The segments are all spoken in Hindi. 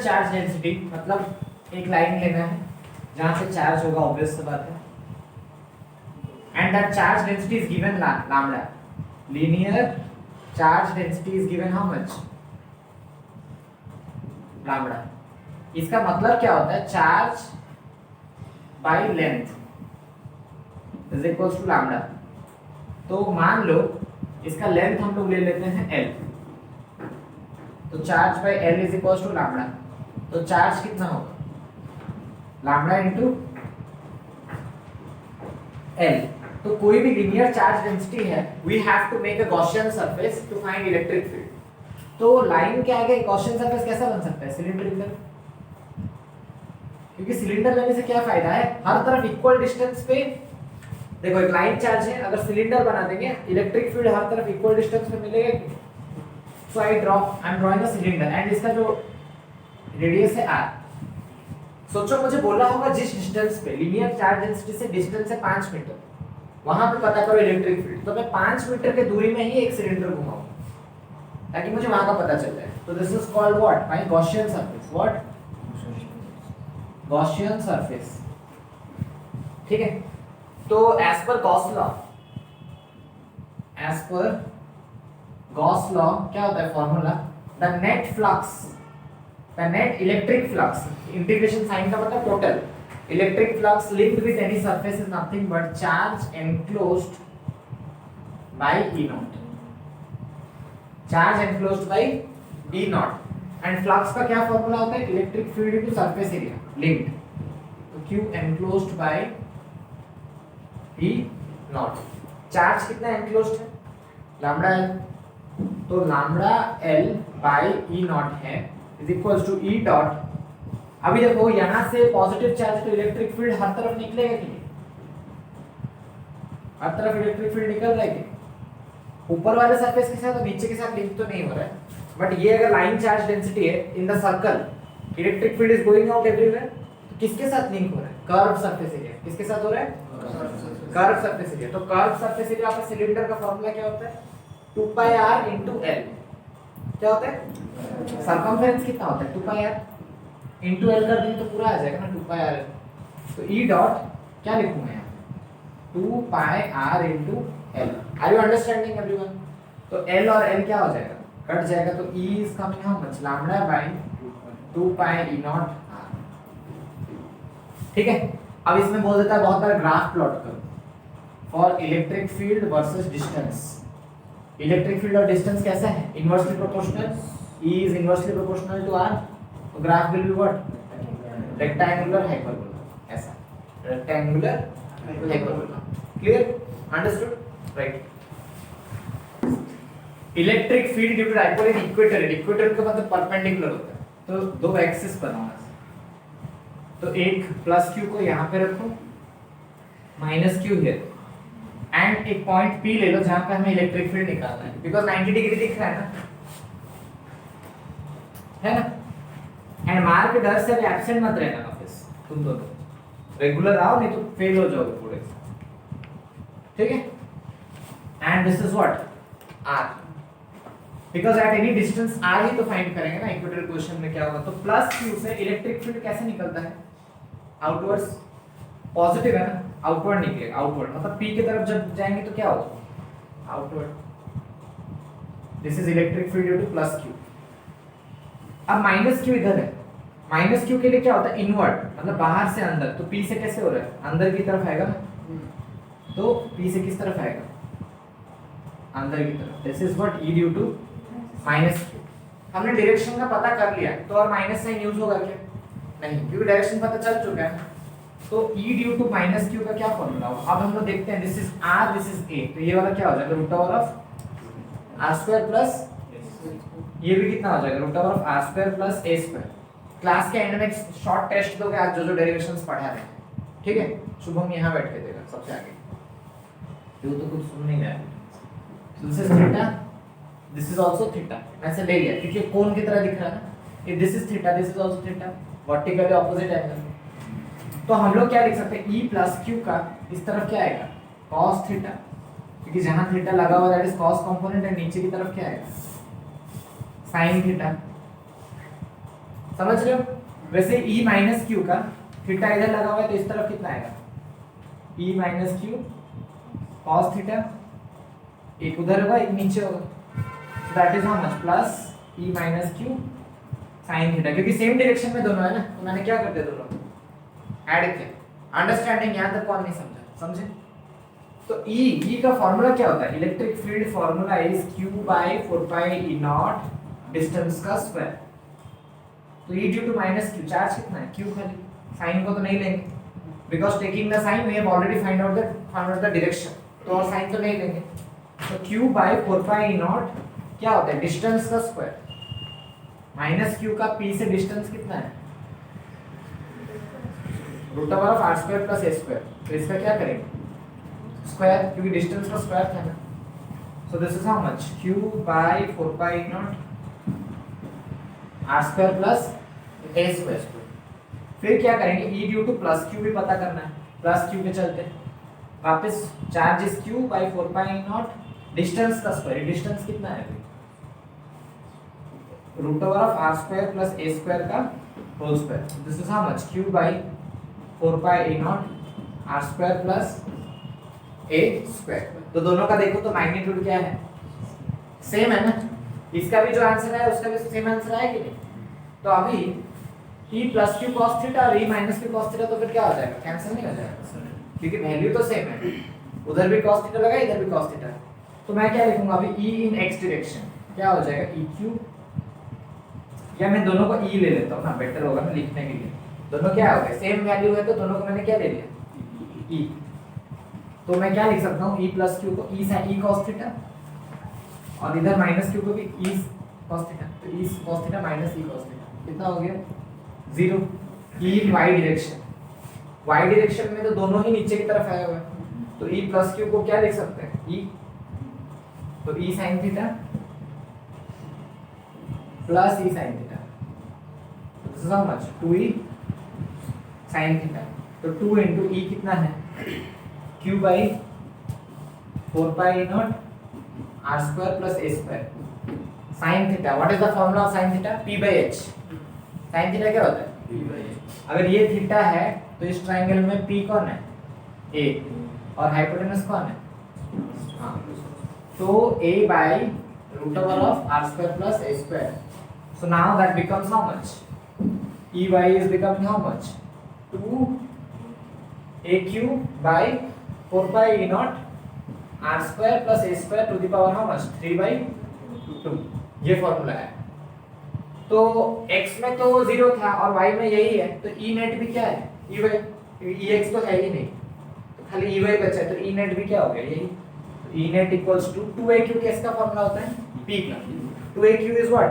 चार्ज डेंसिटी मतलब एक लाइन लेना है जहां से चार्ज होगा, ऑब्वियस सी बात है, and that charge density is given lambda. Linear charge density is given how much? Lambda. इसका मतलब क्या होता है? Charge by length is equal to lambda. तो मान लो इसका लेंथ हम लोग ले लेते हैं L, तो charge by L is equal to lambda. तो चार्ज कितना होगा? Lambda into L. तो कोई भी लीनियर चार्ज डेंसिटी है, we have to make a Gaussian surface to find electric field. तो लाइन के आगे गॉसियन सरफेस कैसा बन सकता है? सिलिंड्रिकल. क्योंकि सिलेंडर लेने से क्या फायदा है? हर तरफ इक्वल डिस्टेंस पे, देखो एक लाइन चार्ज है, अगर सिलेंडर बना देंगे इलेक्ट्रिक फील्ड हर तरफ इक्वल डिस्टेंस पे मिलेगा. So I am drawing a cylinder and इसका जो रेडियस है r. सोचो मुझे बोला होगा जिस डिस्टेंस पे लीनियर चार्ज डेंसिटी से डिस्टेंस है 5 मीटर, वहां पे पता करो इलेक्ट्रिक फील्ड. तो मैं 5 मीटर के दूरी में ही एक सिलेंडर घुमाऊंगा ताकि मुझे वहां का पता चल जाए. तो this is called what? My Gaussian surface. What? Gaussian surface. ठीक है. तो एज पर गॉस लॉ क्या होता है formula? The net flux, the net electric flux, integration sign का मतलब total electric flux linked with any surface is nothing but charge enclosed by E naught. Charge enclosed by E naught. And flux का क्या फॉर्मूला होता है? Electric field into surface area linked. तो Q enclosed by E naught. Charge कितना एनक्लोज्ड है? Lambda L. तो lambda L by E naught है is equals to E dot. अभी देखो यहां से पॉजिटिव चार्ज तो इलेक्ट्रिक फील्ड हर तरफ निकलेगा कि नहीं? हर तरफ इलेक्ट्रिक फील्ड निकल रहा है कि ऊपर वाले सरफेस के साथ और नीचे के साथ लिंक तो नहीं हो रहा है. बट ये अगर लाइन चार्ज डेंसिटी है in the circle, electric field is going out everywhere. तो किसके साथ लिंक हो रहा है? Curve surface area. किसके साथ हो रहा है? Curve surface area. तो curve surface area of cylinder का फॉर्मूला क्या होता है? 2 pi r into L. क्या होता है? सर्कमफेरेंस कितना होता है? 2 pi r into L कर देंगे तो पूरा आ जाएगा ना 2 pi r. तो E डॉट क्या लिखूंगा यहाँ? 2 pi r into L. Are you understanding everyone? तो L और L क्या हो जाएगा? कट जाएगा. तो E is coming how much? Lambda by 2 pi E naught r. ठीक है. अब इसमें बोल देता है बहुत बार ग्राफ प्लॉट करो for electric field versus distance. Electric field और डिस्टेंस कैसा है? Inversely proportional. E is inversely proportional to r. तो graph will be what? Rectangular hyperbola. ऐसा rectangular hyperbola. Clear? Understood? Right. Electric field due to dipole in equator. Equator का मतलब परपेंडिकुलर होता है. तो दो एक्सिस बनाना. तो एक प्लस q को यहाँ पे रखो, माइनस q हियर, एंड एक पॉइंट P ले लो जहां पे हमें इलेक्ट्रिक फील्ड निकालना है. बिकॉज 90 डिग्री दिख रहा है ना? एंड मार के डर से भी एब्सेंट मत रहना ऑफिस. तुम दोनों रेगुलर आओ, नहीं तो फेल हो जाओगे पूरे. ठीक है. And this is what? r. Because at any distance r ही तो फाइंड करेंगे ना. इक्वेटर क्वेश्चन में क्या होगा? तो प्लस q से इलेक्ट्रिक फील्ड कैसे निकलता है? आउटवर्ड्स. पॉजिटिव है ना? आउटवर्ड निकलेगा. आउटवर्ड मतलब P की तरफ जब जाएंगे तो क्या होगा? Outward. This is electric field due to plus q. अब माइनस q इधर है. माइनस q के लिए क्या होता है? इनवर्ड मतलब बाहर से अंदर. तो P से कैसे हो रहा है? अंदर की तरफ आएगा ना. तो P से किस तरफ आएगा? अंदर की तरफ. This is what? E due to minus q. हमने डायरेक्शन का पता कर लिया. तो और माइनस साइन यूज होगा क्या? नहीं, क्योंकि डायरेक्शन पता चल चुका है. तो E due to minus q का क्या फॉर्मूला होगा? अब हम लोग देखते हैं. This is r, this is a. तो ये वाला क्या हो जाएगा? Root over of r square plus ये भी कितना हो जाएगा? Root over of r square plus a square. Class के एंड में शॉर्ट टेस्ट दोगे आज जो डेरिवेशंस पढ़ा रहे हैं. ठीक है. शुभम यहाँ बैठ के देगा सबसे आगे. ये तो कुछ सुन नहीं रहा है. This is theta, this is also theta. ऐसे ले लिया क्योंकि कोन की तरह दिख रहा है ना. This is theta, this is also theta. Vertically opposite angle. तो हम लोग क्या लिख सकते हैं? E प्लस q का इस तरफ क्या आएगा? cos theta. क्योंकि जहां थीटा लगा हुआ दैट इज cos कंपोनेंट है. नीचे की तरफ क्या आएगा? sin theta. समझ रहे हो? वैसे E माइनस क्यू का थीटा इधर लगा हुआ है तो इस तरफ कितना आएगा, E minus Q cos theta, एक उधर होगा एक नीचे होगा, so that is how much plus E minus Q sine theta, क्योंकि सेम डायरेक्शन में दोनों है ना, तो मैंने क्या करते दोनों ऐड किया। अंडरस्टैंडिंग यहाँ तक कौन नहीं समझा, समझे? तो E का फॉर्मूला क्या होता है, electric field formula is Q by 4 pi E naught distance का स्क्वायर। तो E due to minus Q, charge कितना है Q खाली, साइन को तो नहीं लेंगे because taking the sign we have already find out the direction, तो और साइन तो नहीं लेंगे। तो Q by 4 pi E naught क्या होता है, डिस्टेंस का स्क्वायर, माइनस Q का P से डिस्टेंस कितना है, root over of r square plus a square, तो इसका क्या करेंगे स्क्वायर, क्योंकि डिस्टेंस का स्क्वायर था ना। So this is how much Q by 4 pi naught r square plus a square. फिर क्या करेंगे, E due to plus Q भी पता करना है, प्लस Q पे चलते हैं वापस, charge is Q by 4 pi naught distance का स्क्वायर, डिस्टेंस कितना है root over of r square plus a square का whole square. This is how much Q by 4 pi a naught r square plus a square. तो दोनों का देखो तो मैग्नीट्यूड क्या है, सेम है ना, इसका भी जो आंसर है उसका भी सेम आंसर है कि नहीं। तो अभी E plus Q cos theta और E minus Q cos theta, तो फिर क्या हो जाएगा, कैंसिल नहीं हो जाएगा क्योंकि वैल्यू तो सेम है, उधर भी cos थीटा लगा इधर भी cos थीटा। तो मैं क्या लिखूंगा अभी, E इन x डायरेक्शन क्या हो जाएगा EQ, या मैं दोनों को E ले लेता हूं ना, बेटर होगा ना लिखने के लिए, दोनों क्या हो गए सेम वैल्यू है तो दोनों को मैंने क्या ले लिया E। तो मैं क्या लिख सकता हूँ, E प्लस क्यू को E sin E cos theta और इधर माइनस क्यू को भी E cos थीटा, तो E cos theta minus E cos theta कितना हो गया 0। E इन y डायरेक्शन, y डायरेक्शन में तो दोनों ही नीचे की तरफ आया हुआ है, तो E प्लस क्यू को क्या लिख सकते हैं E, तो E sin theta plus E sin theta, this is how much 2E sin theta. तो 2 into E कितना है Q by 4 pi naught r square plus a square sin theta. What is the formula of sin theta, p by h। sin theta क्या होता है p बाई h। अगर ये थीटा है तो इस ट्रायंगल में p कौन है a और हाइपोटेनस कौन है, हाँ, तो a by root over of r square plus a square. So now that becomes how much, ey is becoming how much 2aq by 4 pi e naught r square plus a square to the power how much 3 by 2। ये फॉर्मूला है। तो x में तो 0 था और y में यही है, तो e नेट भी क्या है ey, ex तो है ही नहीं, तो खाली ey बचा है, तो e नेट भी क्या हो गया यही, तो e net equals to 2aq किसका फॉर्मूला होता है p का, 2aq is what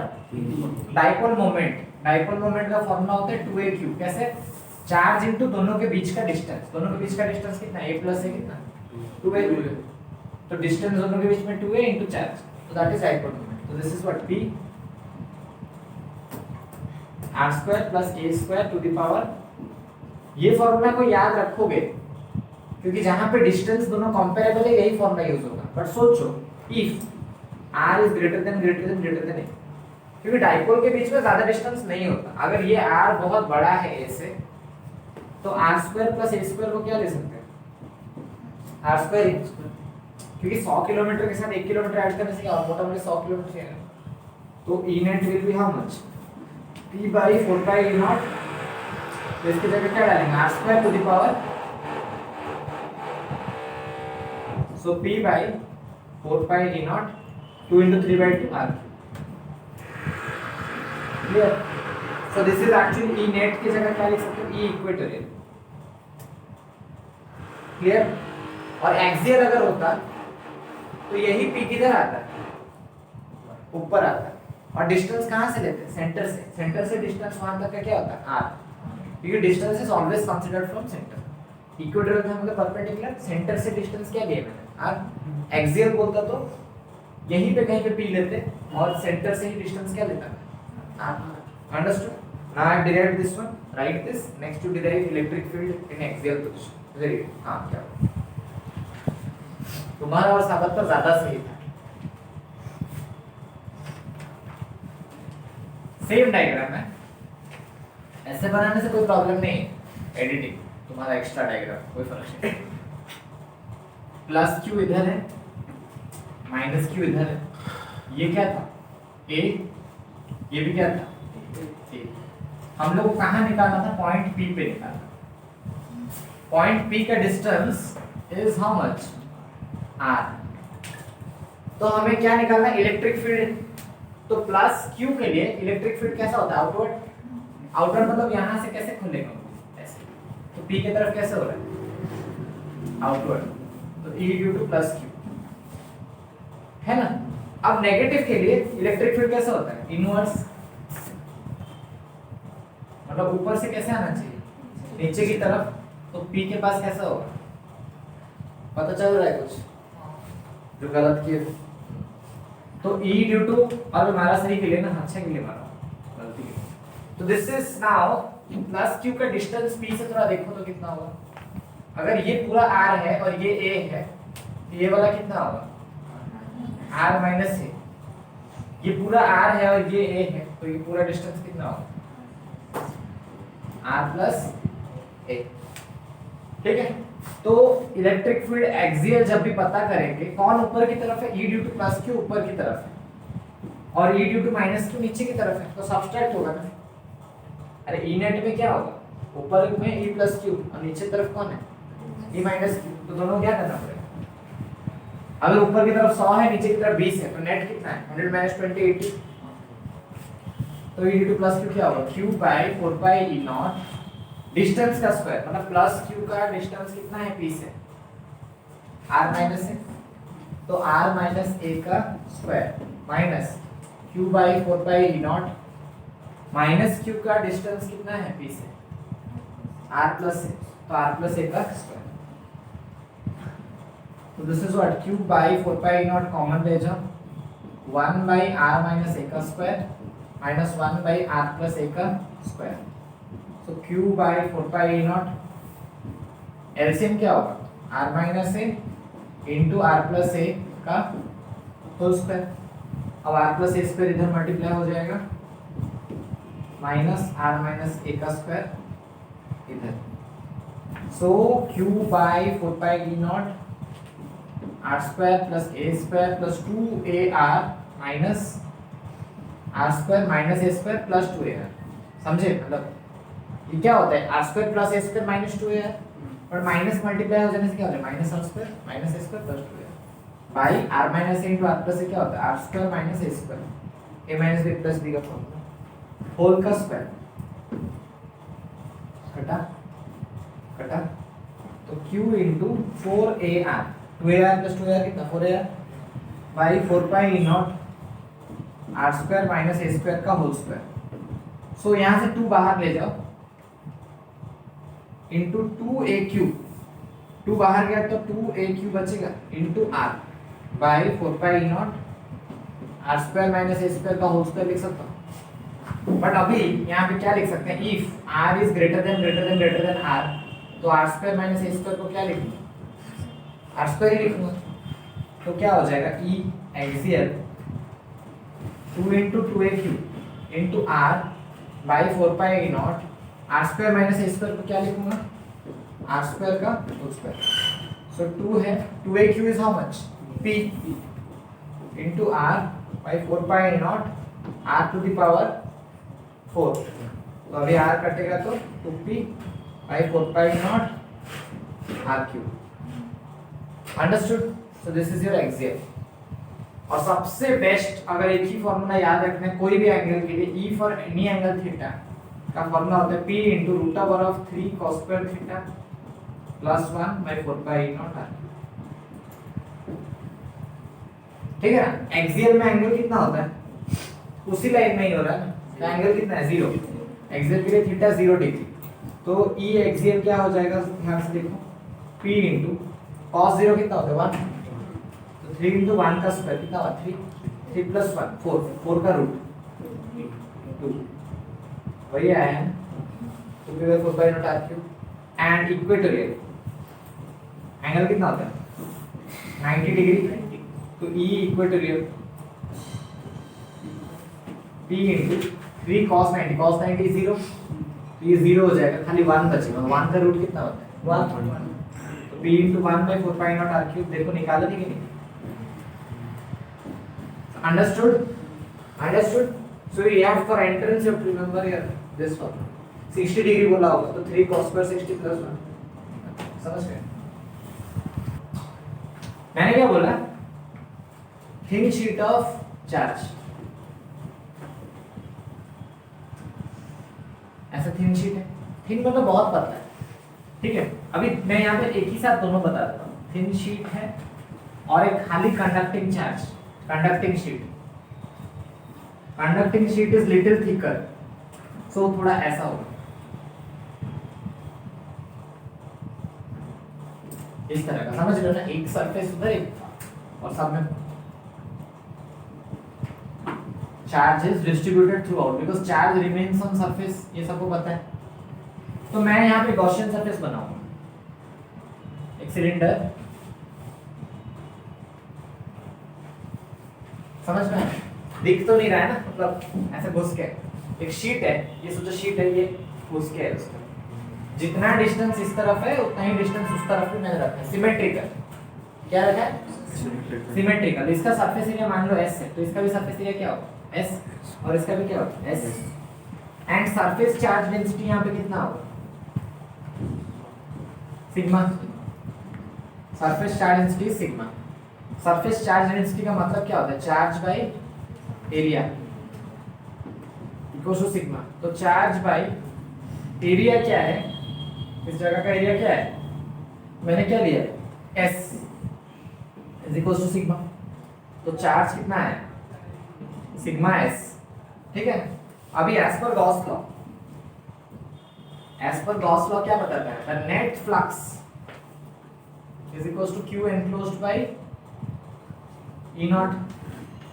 dipole moment, dipole moment का फॉर्मूला होता है 2aq, कैसे, चार्ज इनटू दोनों के बीच का डिस्टेंस, दोनों के बीच का डिस्टेंस कितना a प्लस है कितना 2a, तो डिस्टेंस दोनों के बीच में 2a इनटू चार्ज, तो दैट इज डाइपोल मोमेंट। तो this is what p r square plus a square to the power, ये फॉर्मूला को याद रखोगे क्योंकि जहां पे डिस्टेंस दोनों कंपैरेबल है यही फॉर्मूला यूज होगा। बट सोचो if r is greater than a, क्योंकि डाइपोल के बीच में ज्यादा डिस्टेंस नहीं होता, अगर ये r बहुत बड़ा है a से तो r square plus a square को क्या ले सकते हैं r स्क्वायर, क्योंकि 100 किलोमीटर के साथ 1 किलोमीटर ऐड करने से क्या मोटा मोटी 100 किलोमीटर है, तो e net will be how much p by 4 pi e naught, तो इसकी जगह क्या डालेंगे r square to the power, so p by 4 pi e naught 2 into 3 by 2 r, clear। So this is actually E net की जगह क्या लिख सकते हो E इक्वेटोरियल, क्लियर। और एक्सियल अगर होता तो यही P किधर आता ऊपर आता, और डिस्टेंस कहाँ से लेते हैं सेंटर से, सेंटर से डिस्टेंस वहां तक का क्या होता है r, क्योंकि distance is always considered from centre. Equatorial था मतलब परपेंडिकुलर, सेंटर से डिस्टेंस क्या लिया मैंने r, एक्सियल बोलता तो यहीं पे कहीं पे P लेते और सेंटर से ही डिस्टेंस क्या लेता r। Understood? Now I have derived this one. Write this. Next to derive electric field in axial position. Very good. हाँ क्या? तुम्हारा और साबित पर ज्यादा सही था। सेम डायग्राम है, ऐसे बनाने से कोई प्रॉब्लम नहीं है, एडिटिंग तुम्हारा एक्स्ट्रा डायग्राम कोई फर्क नहीं। प्लस क्यू इधर है, माइनस क्यू इधर है, ये क्या था ए, ये भी क्या था ए। हम लोग को कहाँ निकालना था, पॉइंट पी पे निकालना। पॉइंट पी का distance is how much, R. तो हमें क्या निकालना है, इलेक्ट्रिक फील्ड। तो प्लस क्यू के लिए इलेक्ट्रिक फील्ड कैसा होता है, आउटवर्ड। आउटवर्ड मतलब यहां से कैसे खुलेगा, ऐसे। तो पी की तरफ कैसे हो रहा है, आउटवर्ड। तो ई ड्यू टू प्लस क्यू है ना। अब नेगेटिव के लिए इलेक्ट्रिक फील्ड कैसे होता है, इनवर्स, मतलब ऊपर से कैसे आना चाहिए, नीचे की तरफ। तो पी के पास कैसा होगा, पता चल रहा है कुछ जो गलत किए। तो E ड्यू टू, और मारा सही के लिए ना, अच्छा के लिए मारा, गलती के लिए। तो this is now plus Q का डिस्टेंस P से थोड़ा देखो तो कितना होगा। अगर ये पूरा R है और ये A है, तो ये वाला कितना होगा, R माइनस A। ये पूरा R है और ये A है, तो ये पूरा डिस्टेंस कितना होगा, R प्लस A। ठीक है। तो इलेक्ट्रिक फील्ड एक्सियल जब भी पता करेंगे, कौन ऊपर की तरफ है, E due to plus Q ऊपर की तरफ है और E due to minus Q नीचे की तरफ है, तो सब्सट्रैक्ट होगा ना। अरे E नेट में क्या होगा, ऊपर में E प्लस क्यू और नीचे तरफ कौन है, E माइनस क्यू। तो दोनों क्या करना पड़ेगा, अगर ऊपर की तरफ 100 है, नीचे की तरफ 20 है, तो नेट कितना है, 100 माइनस 20 80। तो E due to plus Q क्या होगा, q by 4 pi E naught, distance का स्क्वायर, मतलब प्लस क्यू का डिस्टेंस कितना है P से, r माइनस है, तो r माइनस a का square minus q by 4 pi E naught, minus q का डिस्टेंस कितना है P से, r प्लस a, तो r प्लस a का स्क्वायर। तो this is what, q by 4 pi E not common ले जाओ, 1 बाई r माइनस a का square minus 1 by r plus a का स्क्वायर। तो q by 4 pi E not, LCM क्या होगा, r minus a into r plus a का होल स्क्वायर। अब r प्लस a स्क्वायर इधर मल्टीप्लाई हो जाएगा, माइनस r माइनस a का स्क्वायर इधर। सो q by 4 pi E naught r square plus a square plus 2ar minus r square minus a square plus 2ar। समझे, मतलब ये क्या होता है, r square plus a square minus 2ar, और माइनस मल्टीप्लाई हो जाने से क्या हो जाएगा, minus r square minus a square plus 2ar by r minus a into r plus a क्या होता है, r square minus a square, a minus b plus b का फॉर्मूला, होल का स्क्वायर कटा कटा। तो q into 4ar, 2ar plus 2ar कितना, 4ar by 4 pi E naught r square minus a square का होल स्क्वायर। सो यहाँ से 2 बाहर ले जाओ, इंटू 2aq, 2 बाहर गया तो 2aq बचेगा into r by 4 pi E naught r square minus a square का होल स्क्वायर लिख सकता हूँ। बट अभी यहाँ पे क्या लिख सकते हैं, if r is greater than r, तो r square minus a square को क्या लिखूंगा, r स्क्वायर ही लिखूंगा। तो क्या हो जाएगा, E axial 2 into 2aq into r by 4 pi E naught, r square minus a square को क्या लिखूंगा, r स्क्वायर का होल स्क्वायर। सो 2 है, 2aq is how much, p into r by 4 pi E naught r to the power 4। तो अभी r कटेगा तो 2p by 4 pi E naught r cube. Understood. So this is your axial. और सबसे बेस्ट, अगर एक ही फॉर्मूला याद रखना है कोई भी एंगल के लिए, E for any angle theta का फॉर्मूला होता है p into root over of 3 cos square theta plus 1 by 4 pi E naught r। ठीक है ना। एक्सियल में एंगल कितना होता है, उसी लाइन में ही हो रहा है ना, तो एंगल कितना है, 0। एक्सियल के लिए थीटा 0 डिग्री। तो E एक्सियल क्या हो जाएगा, ध्यान से देखो, p इंटू cos 0 कितना होता है, 1, तो 3 इंटू 1 का स्क्वायर कितना हुआ, 3 प्लस 1 4 का रूट 2, वही आया है, तो फिर 4 by not r cube. And equatorial angle कितना होता है, 90 डिग्री, तो E equatorial p into 3 cos 90 is 0 तो ये 0 हो जाएगा, खाली 1 बचेगा। 1 का रूट कितना होता है 1, तो p into 1 by 4 pi naught r cube देखो निकाला नहीं कि नहीं? Understood? So you have for entrance you have to remember here this one 60 degree बोला होगा तो 3 cos square 60 plus 1, समझ गए? मैंने क्या बोला? थिन शीट ऑफ चार्ज, ऐसा थिन शीट है, थिन मतलब बहुत पतला है, ठीक है। अभी मैं यहाँ पे एक ही साथ दोनों बता देता हूँ, थिन शीट है और एक खाली conducting charge, conducting sheet is little thicker, so थोड़ा ऐसा होगा, इस तरह का, समझ रहे हो ना? एक सरफेस उधर एक और सब में charge is distributed through out because charge remains on surface, ये सबको पता है। तो मैं यहाँ पे गॉसियन सरफेस बनाऊंगा, एक सिलेंडर, समझ में आया? दिख तो नहीं रहा है ना, मतलब ऐसे घुस के एक शीट है, ये सोचो शीट है, ये घुस के है उसका, जितना डिस्टेंस इस तरफ है उतना ही डिस्टेंस उस तरफ भी मैंने रखा है, सिमेट्रिकल। क्या रखा है? सिमेट्रिकल। इसका सरफेस एरिया मान लो s है, तो इसका भी सरफेस एरिया क्या होगा s, और इसका भी क्या होगा s, and surface charge density यहाँ पे कितना होगा? Sigma. Surface charge density sigma. Surface charge density का मतलब क्या होता है? Charge by area equals to sigma. तो चार्ज बाय एरिया क्या है? इस जगह का एरिया क्या है? मैंने क्या लिया? s is equals to sigma. तो चार्ज कितना है? सिग्मा s, ठीक है। अभी एज पर गॉस लॉ, क्या बताता है? The net flux is equals to q enclosed by E naught.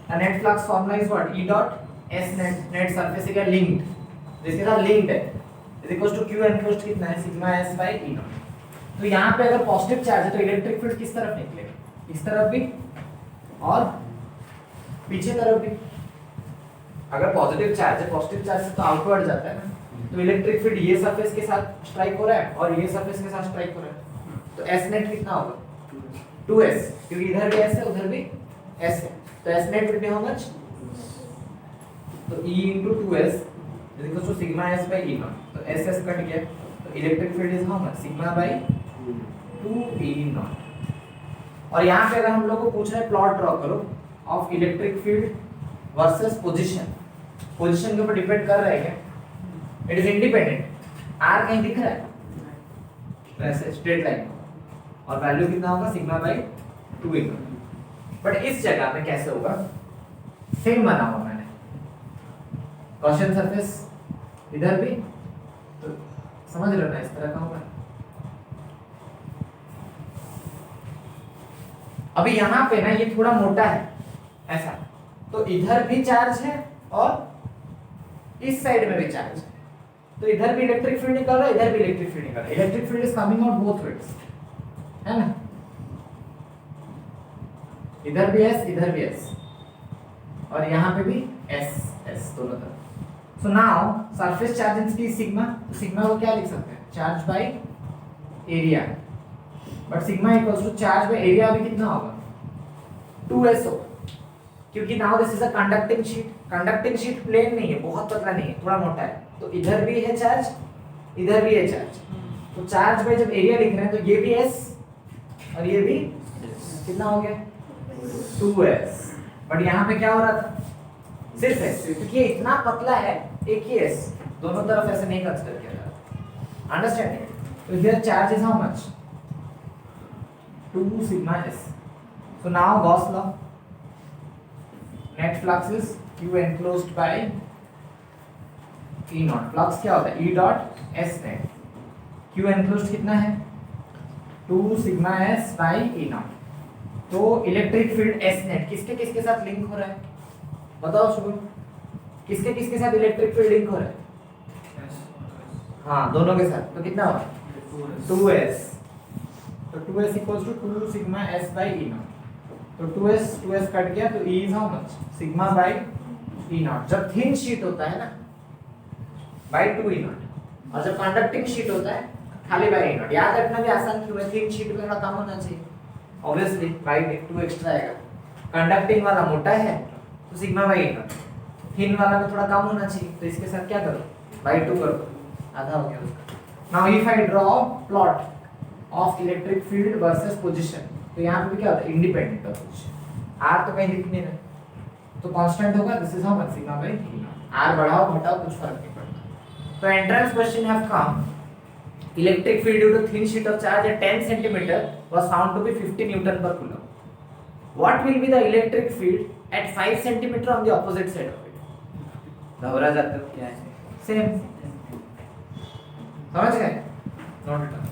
The net flux formula is what? E dot S net, net surface area linked, जिसके साथ linked है, is equals to q enclosed कितना है? Sigma S by E naught। तो यहाँ पे अगर पॉजिटिव चार्ज है तो इलेक्ट्रिक फील्ड किस तरफ निकलेगा? इस तरफ भी और पीछे तरफ भी। अगर पॉजिटिव चार्ज है, पॉजिटिव चार्ज से तो आउटवर्ड जाता है ना, तो इलेक्ट्रिक फील्ड ये सरफेस के साथ स्ट्राइक हो रहा है और ये सरफेस के साथ स्ट्राइक हो रहा है, तो S नेट कितना होगा? 2s, क्योंकि इधर भी S है उधर भी S है, तो S net will be how much? तो E into 2s is equal to sigma S by E naught। तो SS कट गया, तो electric field is how much? Sigma by 2E naught। और यहाँ पे अगर हम लोग को पूछ रहा है प्लॉट ड्रॉ करो of electric field versus position, position के ऊपर डिपेंड कर रहा है क्या? It is independent. R कहीं दिख रहा है? वैसे स्ट्रेट लाइन, और वैल्यू कितना होगा? Sigma by 2E naught। But इस जगह पे कैसे होगा? सेम बना हुआ मैंने, गॉसियन सरफेस इधर भी, तो समझ रहे हो ना, इस तरह का होगा। अभी यहाँ पे ना ये थोड़ा मोटा है ऐसा, तो इधर भी चार्ज है और इस साइड में भी चार्ज है, तो इधर भी इलेक्ट्रिक फील्ड निकल रहा है, इधर भी इलेक्ट्रिक फील्ड निकल रहा है। Electric field is coming out both ways, है ना? इधर भी S, इधर भी S, और यहाँ पे भी S दोनों तरफ। So now surface charge density sigma, तो सिग्मा को क्या लिख सकते हैं? Charge by area, but sigma equals to charge by area भी कितना होगा? 2s होगा, क्योंकि now this is a conducting sheet. Conducting sheet plane नहीं है, बहुत पतला नहीं है, थोड़ा मोटा है, तो इधर भी है चार्ज, इधर भी है चार्ज, तो चार्ज बाय जब एरिया लिख रहे हैं तो ये भी S और ये भी कितना हो गया? 2s। बट यहाँ पे क्या हो रहा था? सिर्फ S, क्योंकि ये इतना पतला है, एक ही S, दोनों तरफ ऐसे नहीं कंसीडर किया जाता। अंडरस्टैंडिंग? तो here charge is how much? 2 sigma S। So now Gauss law, net flux is q enclosed by E naught। Flux क्या होता है? E dot S net। q enclosed कितना है? 2 sigma S by E naught। तो इलेक्ट्रिक फील्ड S net किसके किसके साथ लिंक हो रहा है? बताओ शुरू, किसके किसके साथ इलेक्ट्रिक फील्ड लिंक हो रहा है? हाँ, दोनों के साथ, तो कितना होगा? 2s। तो 2s equals to 2 sigma S by E naught। तो 2s कट गया, तो E is how much? Sigma bye E naught। जब थिन शीट होता है ना, बाय 2E naught। और जब कंडक्टिंग शीट होता है खाली बाय नॉट, याद रखना भी आसान क्यों है, थिन शीट में थोड़ा कम होना चाहिए ऑब्वियसली, बाई 2 एक्स्ट्रा आएगा। कंडक्टिंग वाला मोटा है तो सिग्मा बाई नॉट, थिन वाला में थोड़ा कम होना चाहिए, तो इसके साथ क्या करो, बाई 2 करो, आधा हो गया उसका। Now if I draw plot of electric field versus position, तो यहाँ पे भी क्या होता है, इंडिपेंडेंट ऑफ पोजीशन, आर तो कहीं दिख नहीं रहा तो कांस्टेंट होगा, this is how much sigma by 3 R बढ़ाओ घटाओ कुछ फर्क नहीं पड़ता। तो entrance question have come, electric field due to thin sheet of charge at 10 centimeter was found to be 50 newton per coulomb. What will be the electric field at 5 centimeter on the opposite side of it? घबरा जाते हो क्या है, सेम समझ गए, नोट इट डाउन।